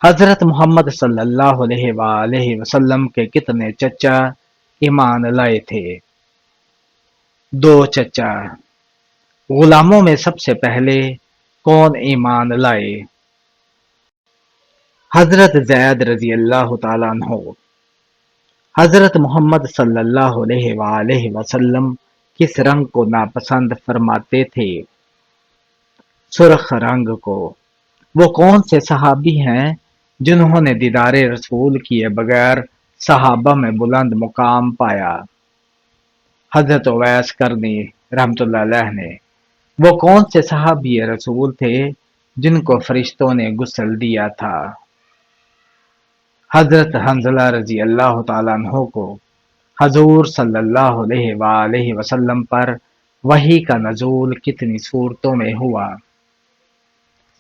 حضرت محمد صلی اللہ علیہ وآلہ وسلم کے کتنے چچا ایمان لائے تھے؟ دو چچا۔ غلاموں میں سب سے پہلے کون ایمان لائے؟ حضرت زید رضی اللہ تعالیٰ عنہ۔ حضرت محمد صلی اللہ علیہ وآلہ وسلم کس رنگ کو ناپسند فرماتے تھے؟ سرخ رنگ کو۔ وہ کون سے صحابی ہیں جنہوں نے دیدار رسول کیے بغیر صحابہ میں بلند مقام پایا؟ حضرت اویس کرنی رحمت اللہ علیہ نے۔ وہ کون سے صحابی رسول تھے جن کو فرشتوں نے غسل دیا تھا؟ حضرت حنظلہ رضی اللہ تعالیٰ عنہ کو حضور صلی اللہ علیہ وآلہ وسلم پر وحی کا نزول کتنی صورتوں میں ہوا؟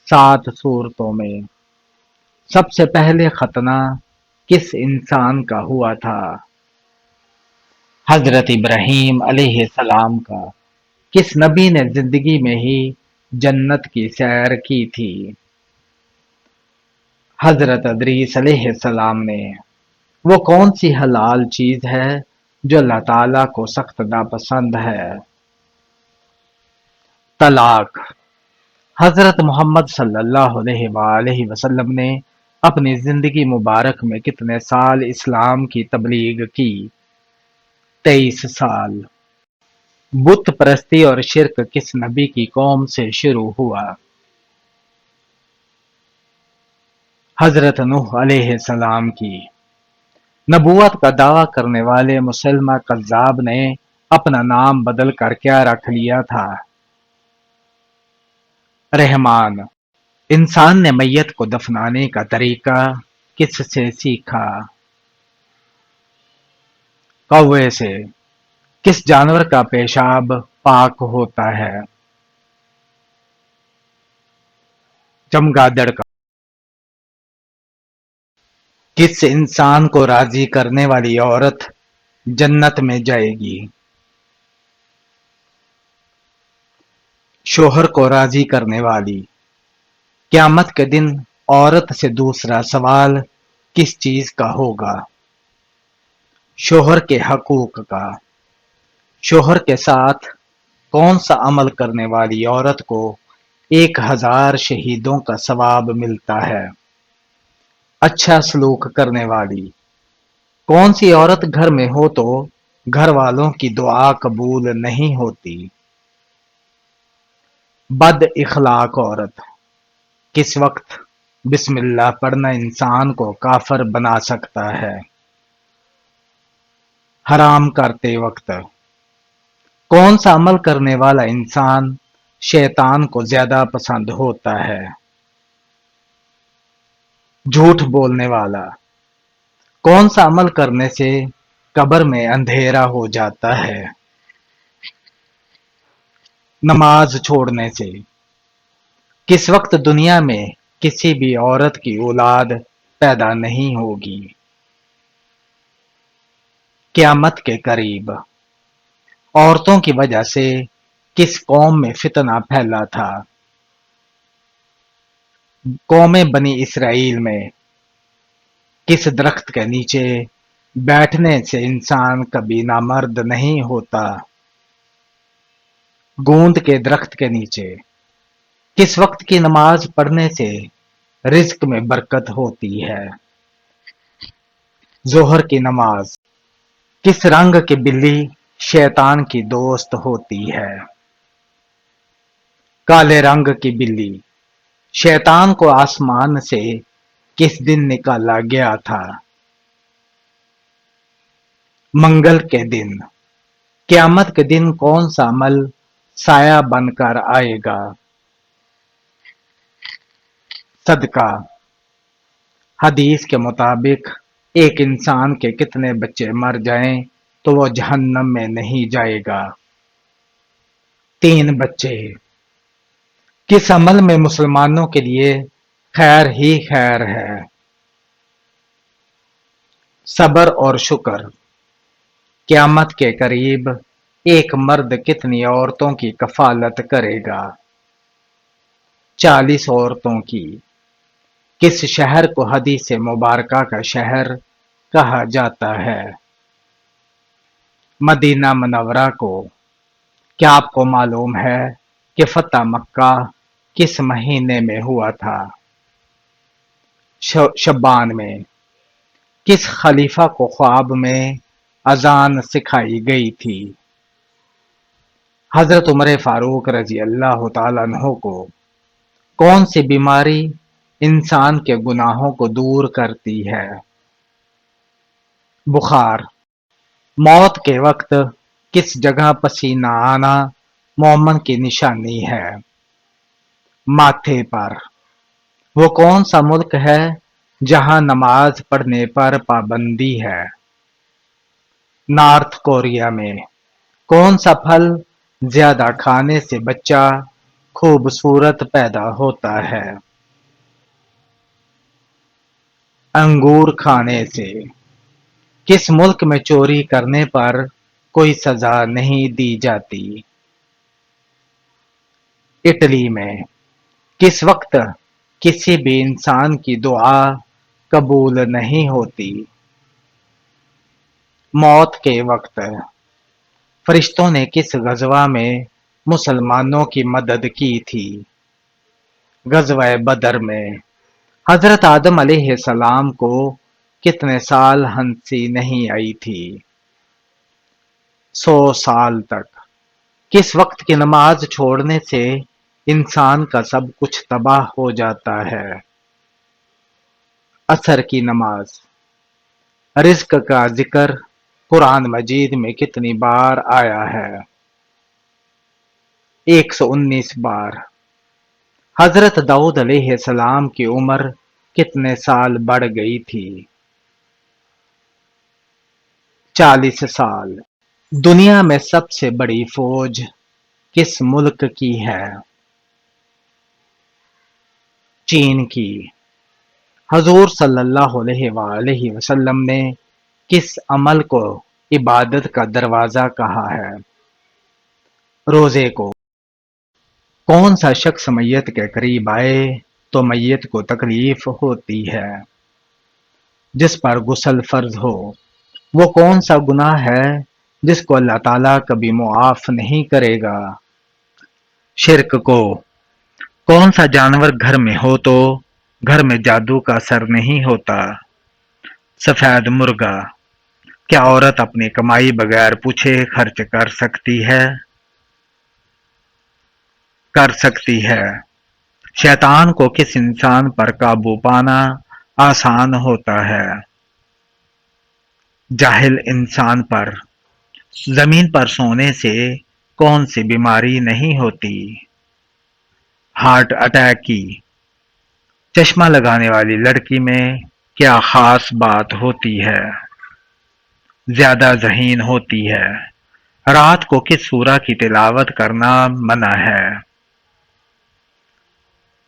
7 صورتوں میں۔ سب سے پہلے ختنہ کس انسان کا ہوا تھا؟ حضرت ابراہیم علیہ السلام کا۔ کس نبی نے زندگی میں ہی جنت کی سیر کی تھی؟ حضرت ادریس علیہ السلام نے۔ وہ کون سی حلال چیز ہے جو اللہ تعالیٰ کو سخت ناپسند ہے؟ طلاق۔ حضرت محمد صلی اللہ علیہ وآلہ وسلم نے اپنی زندگی مبارک میں کتنے سال اسلام کی تبلیغ کی؟ 23 سال۔ بت پرستی اور شرک کس نبی کی قوم سے شروع ہوا؟ حضرت نوح علیہ السلام کی۔ نبوت کا دعویٰ کرنے والے مسلمہ کذاب نے اپنا نام بدل کر کیا رکھ لیا تھا؟ رحمان۔ انسان نے میت کو دفنانے کا طریقہ کس سے سیکھا؟ کوے سے۔ کس جانور کا پیشاب پاک ہوتا ہے؟ چمگادڑ کا۔ کس انسان کو راضی کرنے والی عورت جنت میں جائے گی؟ شوہر کو راضی کرنے والی۔ قیامت کے دن عورت سے دوسرا سوال کس چیز کا ہوگا؟ شوہر کے حقوق کا۔ شوہر کے ساتھ کون سا عمل کرنے والی عورت کو 1000 شہیدوں کا ثواب ملتا ہے؟ اچھا سلوک کرنے والی۔ کون سی عورت گھر میں ہو تو گھر والوں کی دعا قبول نہیں ہوتی؟ بد اخلاق عورت۔ کس وقت بسم اللہ پڑھنا انسان کو کافر بنا سکتا ہے؟ حرام کرتے وقت۔ کون سا عمل کرنے والا انسان شیطان کو زیادہ پسند ہوتا ہے؟ جھوٹ بولنے والا۔ کون سا عمل کرنے سے قبر میں اندھیرا ہو جاتا ہے؟ نماز چھوڑنے سے۔ کس وقت دنیا میں کسی بھی عورت کی اولاد پیدا نہیں ہوگی؟ قیامت کے قریب۔ عورتوں کی وجہ سے کس قوم میں فتنہ پھیلا تھا؟ قوم بنی اسرائیل میں۔ کس درخت کے نیچے بیٹھنے سے انسان کبھی نامرد نہیں ہوتا؟ گوند کے درخت کے نیچے۔ کس وقت کی نماز پڑھنے سے رزق میں برکت ہوتی ہے؟ ظہر کی نماز۔ کس رنگ کی بلی شیطان کی دوست ہوتی ہے؟ کالے رنگ کی بلی۔ شیطان کو آسمان سے کس دن نکالا گیا تھا؟ منگل کے دن۔ قیامت کے دن کون سا عمل سایہ بن کر آئے گا؟ صدقہ۔ حدیث کے مطابق ایک انسان کے کتنے بچے مر جائیں تو وہ جہنم میں نہیں جائے گا؟ 3 بچے۔ کس عمل میں مسلمانوں کے لیے خیر ہی خیر ہے؟ صبر اور شکر۔ قیامت کے قریب ایک مرد کتنی عورتوں کی کفالت کرے گا؟ 40 عورتوں کی۔ کس شہر کو حدیث مبارکہ کا شہر کہا جاتا ہے؟ مدینہ منورہ کو۔ کیا آپ کو معلوم ہے کہ فتح مکہ کس مہینے میں ہوا تھا؟ شعبان میں۔ کس خلیفہ کو خواب میں اذان سکھائی گئی تھی؟ حضرت عمر فاروق رضی اللہ تعالیٰ عنہ کو۔ کون سی بیماری انسان کے گناہوں کو دور کرتی ہے؟ بخار۔ موت کے وقت کس جگہ پسینہ آنا مومن کی نشانی ہے؟ ماتھے پر۔ وہ کون سا ملک ہے جہاں نماز پڑھنے پر پابندی ہے؟ نارتھ کوریا میں۔ کون سا پھل زیادہ کھانے سے بچہ خوبصورت پیدا ہوتا ہے؟ انگور کھانے سے۔ کس ملک میں چوری کرنے پر کوئی سزا نہیں دی جاتی؟ اٹلی میں۔ کس وقت کسی بھی انسان کی دعا قبول نہیں ہوتی؟ موت کے وقت۔ فرشتوں نے کس غزوہ میں مسلمانوں کی مدد کی تھی؟ غزوہ بدر میں۔ حضرت آدم علیہ السلام کو کتنے سال ہنسی نہیں آئی تھی؟ 100 سال تک۔ کس وقت کی نماز چھوڑنے سے انسان کا سب کچھ تباہ ہو جاتا ہے؟ عصر کی نماز۔ رزق کا ذکر قرآن مجید میں کتنی بار آیا ہے؟ 119 بار۔ حضرت داؤد علیہ السلام کی عمر کتنے سال بڑھ گئی تھی؟ 40 سال۔ دنیا میں سب سے بڑی فوج کس ملک کی ہے؟ چین کی۔ حضور صلی اللہ علیہ وآلہ وسلم نے کس عمل کو عبادت کا دروازہ کہا ہے؟ روزے کو۔ کون سا شخص میت کے قریب آئے تو میت کو تکلیف ہوتی ہے؟ جس پر غسل فرض ہو۔ وہ کون سا گناہ ہے جس کو اللہ تعالیٰ کبھی معاف نہیں کرے گا؟ شرک کو۔ کون سا جانور گھر میں ہو تو گھر میں جادو کا اثر نہیں ہوتا؟ سفید مرغا۔ کیا عورت اپنی کمائی بغیر پوچھے خرچ کر سکتی ہے؟ کر سکتی ہے۔ شیطان کو کس انسان پر قابو پانا آسان ہوتا ہے؟ جاہل انسان پر۔ زمین پر سونے سے کون سی بیماری نہیں ہوتی؟ ہارٹ اٹیک کی۔ چشمہ لگانے والی لڑکی میں کیا خاص بات ہوتی ہے؟ زیادہ ذہین ہوتی ہے۔ رات کو کس سورہ کی تلاوت کرنا منع ہے؟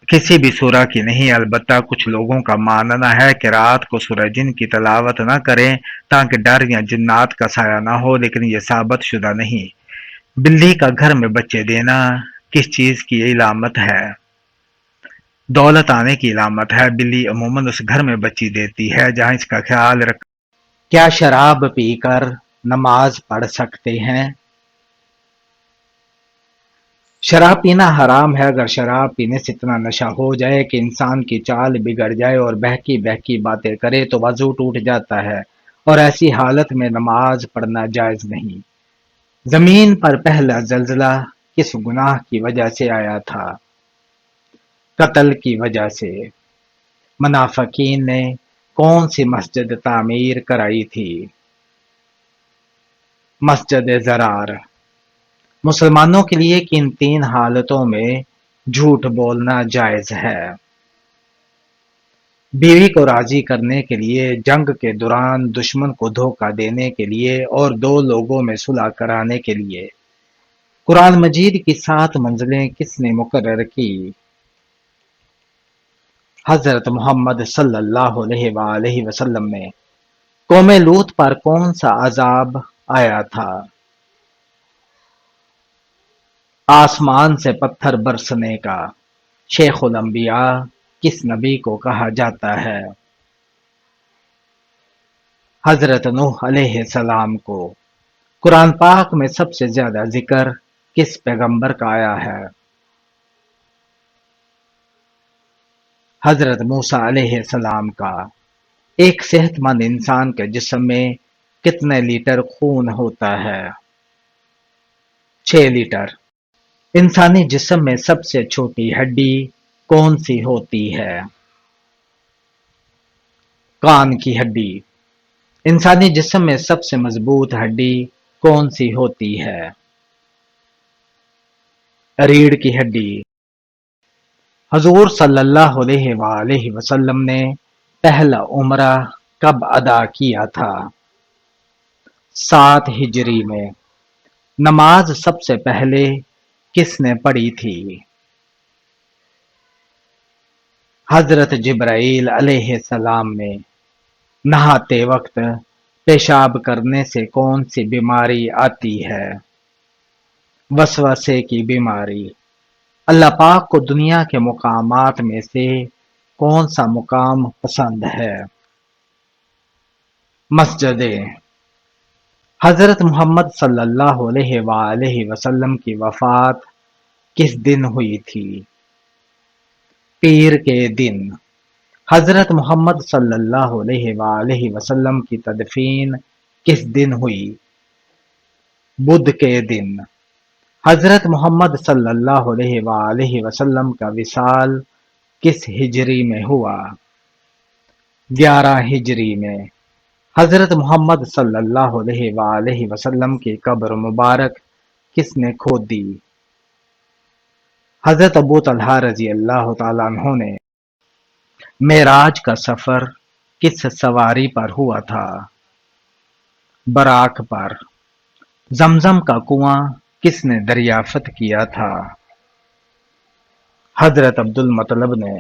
کسی بھی سورہ کی نہیں، البتہ کچھ لوگوں کا ماننا ہے کہ رات کو سورہ جن کی تلاوت نہ کریں تاکہ ڈر یا جنات کا سایہ نہ ہو، لیکن یہ ثابت شدہ نہیں۔ بلی کا گھر میں بچے دینا کس چیز کی علامت ہے؟ دولت آنے کی علامت ہے۔ بلی عموماً اس گھر میں بچی دیتی ہے جہاں اس کا خیال رکھ۔ کیا شراب پی کر نماز پڑھ سکتے ہیں؟ شراب پینا حرام ہے۔ اگر شراب پینے سے اتنا نشہ ہو جائے کہ انسان کی چال بگڑ جائے اور بہکی بہکی باتیں کرے تو وضو ٹوٹ جاتا ہے، اور ایسی حالت میں نماز پڑھنا جائز نہیں۔ زمین پر پہلا زلزلہ کس گناہ کی وجہ سے آیا تھا؟ قتل کی وجہ سے۔ منافقین نے کون سی مسجد تعمیر کرائی تھی؟ مسجد ضرار۔ مسلمانوں کے لیے کن 3 حالتوں میں جھوٹ بولنا جائز ہے؟ بیوی کو راضی کرنے کے لیے، جنگ کے دوران دشمن کو دھوکہ دینے کے لیے، اور 2 لوگوں میں صلح کرانے کے لیے۔ قرآن مجید کی 7 منزلیں کس نے مقرر کی؟ حضرت محمد صلی اللہ علیہ وآلہ وسلم نے۔ قوم لوط پر کون سا عذاب آیا تھا؟ آسمان سے پتھر برسنے کا۔ شیخ الانبیاء کس نبی کو کہا جاتا ہے؟ حضرت نوح علیہ السلام کو۔ قرآن پاک میں سب سے زیادہ ذکر کس پیغمبر کا آیا ہے؟ حضرت موسیٰ علیہ السلام کا۔ ایک صحت مند انسان کے جسم میں کتنے لیٹر خون ہوتا ہے؟ 6 لیٹر۔ انسانی جسم میں سب سے چھوٹی ہڈی کون سی ہوتی ہے؟ کان کی ہڈی۔ انسانی جسم میں سب سے مضبوط ہڈی کون سی ہوتی ہے؟ ریڑھ کی ہڈی۔ حضور صلی اللہ علیہ وآلہ وسلم نے پہلا عمرہ کب ادا کیا تھا؟ 7 ہجری میں۔ نماز سب سے پہلے کس نے پڑھی تھی؟ حضرت جبرائیل علیہ السلام نے۔ نہاتے وقت پیشاب کرنے سے کون سی بیماری آتی ہے؟ وسوسے کی بیماری۔ اللہ پاک کو دنیا کے مقامات میں سے کون سا مقام پسند ہے؟ مسجدیں۔ حضرت محمد صلی اللہ علیہ وآلہ وسلم کی وفات کس دن ہوئی تھی؟ پیر کے دن۔ حضرت محمد صلی اللہ علیہ وآلہ وسلم کی تدفین کس دن ہوئی؟ بدھ کے دن۔ حضرت محمد صلی اللہ علیہ وآلہ وسلم کا وصال کس ہجری میں ہوا؟ 11 ہجری میں۔ حضرت محمد صلی اللہ علیہ وآلہ وسلم کی قبر مبارک کس نے کھود دی؟ حضرت ابو طلحہ رضی اللہ تعالیٰ عنہ نے۔ معراج کا سفر کس سواری پر ہوا تھا؟ براق پر۔ زمزم کا کنواں کس نے دریافت کیا تھا؟ حضرت عبد المطلب نے۔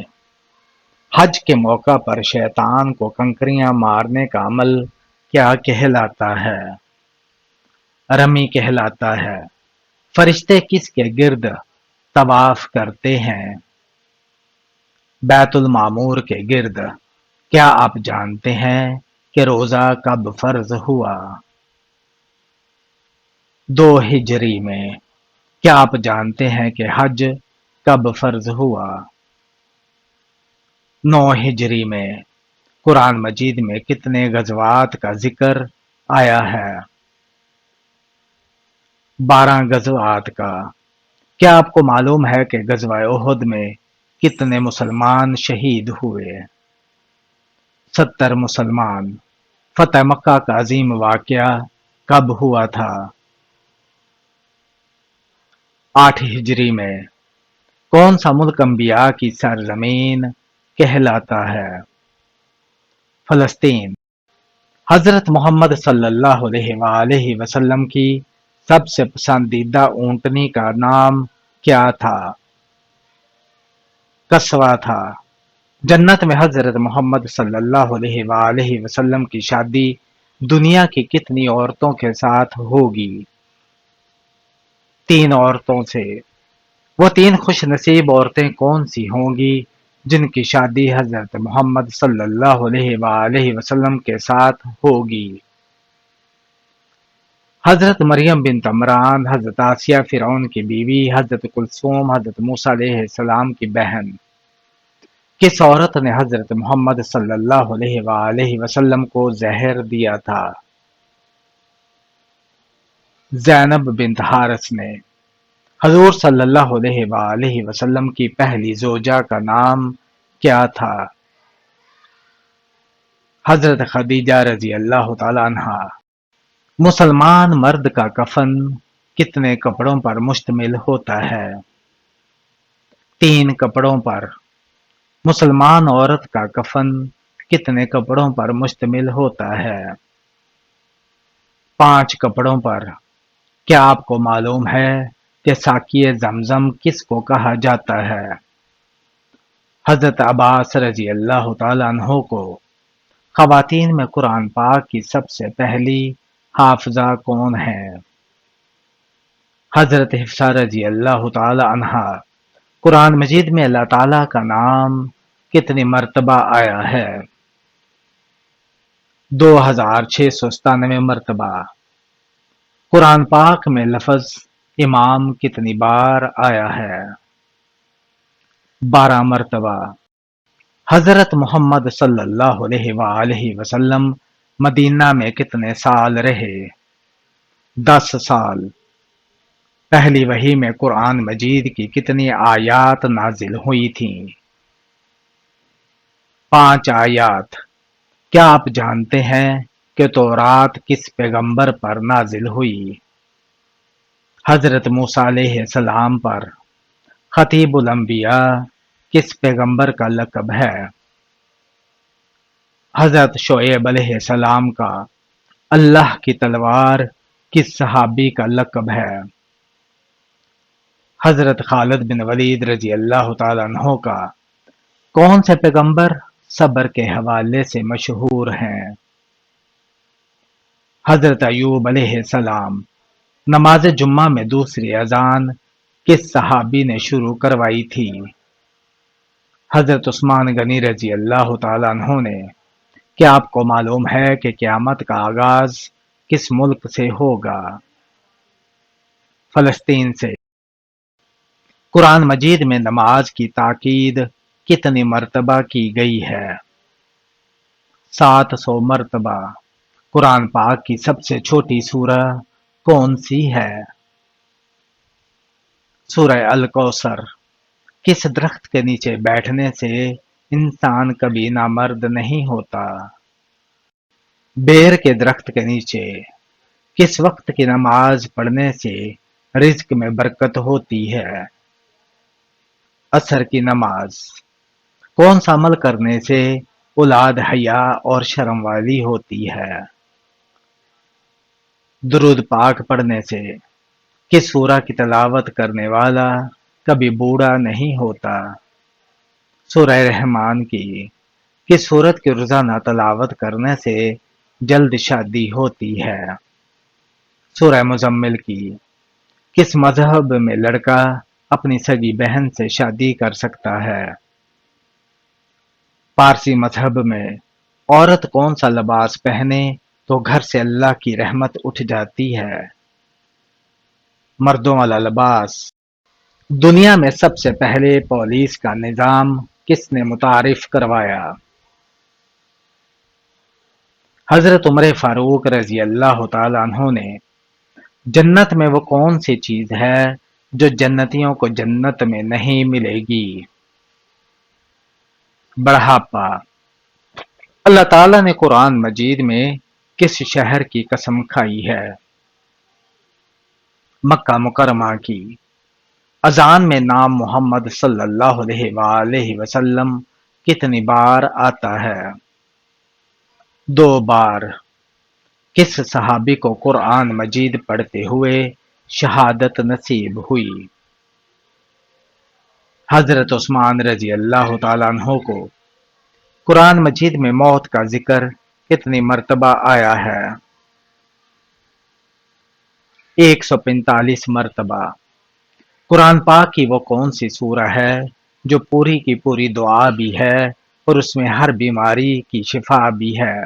حج کے موقع پر شیطان کو کنکریاں مارنے کا عمل کیا کہلاتا ہے؟ رمی کہلاتا ہے۔ فرشتے کس کے گرد طواف کرتے ہیں؟ بیت المعمور کے گرد۔ کیا آپ جانتے ہیں کہ روزہ کب فرض ہوا؟ 2 ہجری میں۔ کیا آپ جانتے ہیں کہ حج کب فرض ہوا؟ 9 ہجری میں۔ قرآن مجید میں کتنے غزوات کا ذکر آیا ہے؟ 12 غزوات کا۔ کیا آپ کو معلوم ہے کہ غزوہ احد میں کتنے مسلمان شہید ہوئے؟ 70 مسلمان۔ فتح مکہ کا عظیم واقعہ کب ہوا تھا؟ 8 ہجری میں۔ کون سا ملک انبیاء کی سرزمین کہلاتا ہے؟ فلسطین۔ حضرت محمد صلی اللہ علیہ وآلہ وسلم کی سب سے پسندیدہ اونٹنی کا نام کیا تھا؟ قصوہ تھا۔ جنت میں حضرت محمد صلی اللہ علیہ وآلہ وسلم کی شادی دنیا کی کتنی عورتوں کے ساتھ ہوگی؟ 3 عورتوں سے۔ وہ 3 خوش نصیب عورتیں کون سی ہوں گی جن کی شادی حضرت محمد صلی اللہ علیہ وآلہ وسلم کے ساتھ ہوگی؟ حضرت مریم بنت عمران، حضرت آسیہ فرعون کی بیوی، حضرت کلثوم حضرت موسیٰ علیہ السلام کی بہن۔ کس عورت نے حضرت محمد صلی اللہ علیہ وآلہ وسلم کو زہر دیا تھا؟ زینب بنت حارث نے۔ حضور صلی اللہ علیہ وآلہ وسلم کی پہلی زوجہ کا نام کیا تھا؟ حضرت خدیجہ رضی اللہ تعالی عنہا۔ مسلمان مرد کا کفن کتنے کپڑوں پر مشتمل ہوتا ہے؟ 3 کپڑوں پر۔ مسلمان عورت کا کفن کتنے کپڑوں پر مشتمل ہوتا ہے؟ 5 کپڑوں پر۔ کیا آپ کو معلوم ہے کہ ساقی زمزم کس کو کہا جاتا ہے؟ حضرت عباس رضی اللہ تعالیٰ عنہ کو۔ خواتین میں قرآن پاک کی سب سے پہلی حافظہ کون ہے؟ حضرت حفصہ رضی اللہ تعالی عنہا۔ قرآن مجید میں اللہ تعالیٰ کا نام کتنی مرتبہ آیا ہے؟ 2697 مرتبہ۔ قرآن پاک میں لفظ امام کتنی بار آیا ہے؟ 12 مرتبہ۔ حضرت محمد صلی اللہ علیہ وآلہ وسلم مدینہ میں کتنے سال رہے؟ 10 سال۔ پہلی وحی میں قرآن مجید کی کتنی آیات نازل ہوئی تھیں؟ 5 آیات۔ کیا آپ جانتے ہیں کہ تورات کس پیغمبر پر نازل ہوئی؟ حضرت موسیٰ علیہ السلام پر۔ خطیب الانبیاء کس پیغمبر کا لقب ہے؟ حضرت شعیب علیہ السلام کا۔ اللہ کی تلوار کس صحابی کا لقب ہے؟ حضرت خالد بن ولید رضی اللہ تعالیٰ عنہ کا۔ کون سے پیغمبر صبر کے حوالے سے مشہور ہیں؟ حضرت ایوب علیہ السلام۔ نماز جمعہ میں دوسری اذان کس صحابی نے شروع کروائی تھی؟ حضرت عثمان غنی رضی اللہ تعالیٰ عنہ نے۔ کیا آپ کو معلوم ہے کہ قیامت کا آغاز کس ملک سے ہوگا؟ فلسطین سے۔ قرآن مجید میں نماز کی تاکید کتنی مرتبہ کی گئی ہے؟ 700 مرتبہ۔ قرآن پاک کی سب سے چھوٹی سورہ کون سی ہے؟ سورہ الکوثر۔ کس درخت کے نیچے بیٹھنے سے انسان کبھی نامرد نہیں ہوتا؟ بیر کے درخت کے نیچے۔ کس وقت کی نماز پڑھنے سے رزق میں برکت ہوتی ہے؟ عصر کی نماز۔ کون سا عمل کرنے سے اولاد حیا اور شرم والی ہوتی ہے؟ درود پاک پڑھنے سے۔ کس سورہ کی تلاوت کرنے والا کبھی بوڑھا نہیں ہوتا؟ سورہ رحمان کی۔ کس سورت کی روزانہ تلاوت کرنے سے جلد شادی ہوتی ہے؟ سورہ مزمل کی۔ کس مذہب میں لڑکا اپنی سگی بہن سے شادی کر سکتا ہے؟ پارسی مذہب میں عورت کون سا لباس پہنے تو گھر سے اللہ کی رحمت اٹھ جاتی ہے؟ مردوں والا لباس۔ دنیا میں سب سے پہلے پولیس کا نظام کس نے متعارف کروایا؟ حضرت عمر فاروق رضی اللہ تعالیٰ عنہ نے۔ جنت میں وہ کون سی چیز ہے جو جنتیوں کو جنت میں نہیں ملے گی؟ بڑھاپا۔ اللہ تعالیٰ نے قرآن مجید میں کس شہر کی قسم کھائی ہے؟ مکہ مکرمہ کی۔ اذان میں نام محمد صلی اللہ علیہ وآلہ وسلم کتنی بار آتا ہے؟ 2 بار۔ کس صحابی کو قرآن مجید پڑھتے ہوئے شہادت نصیب ہوئی؟ حضرت عثمان رضی اللہ تعالیٰ عنہ کو۔ قرآن مجید میں موت کا ذکر کتنی مرتبہ آیا ہے؟ 145 مرتبہ۔ قرآن پاک کی وہ کون سی سورہ ہے جو پوری کی پوری دعا بھی ہے اور اس میں ہر بیماری کی شفا بھی ہے؟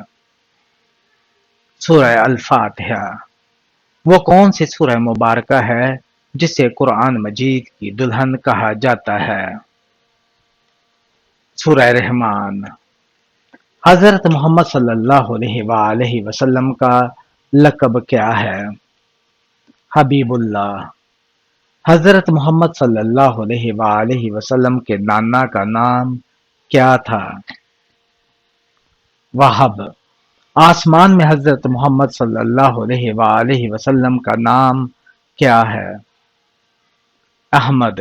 سورہ الفاتحہ۔ وہ کون سی سورہ مبارکہ ہے جسے قرآن مجید کی دلہن کہا جاتا ہے؟ سورہ رحمان۔ حضرت محمد صلی اللہ علیہ وآلہ وسلم کا لقب کیا ہے؟ حبیب اللہ۔ حضرت محمد صلی اللہ علیہ وآلہ وسلم کے نانا کا نام کیا تھا؟ وہب۔ آسمان میں حضرت محمد صلی اللہ علیہ وآلہ وسلم کا نام کیا ہے؟ احمد۔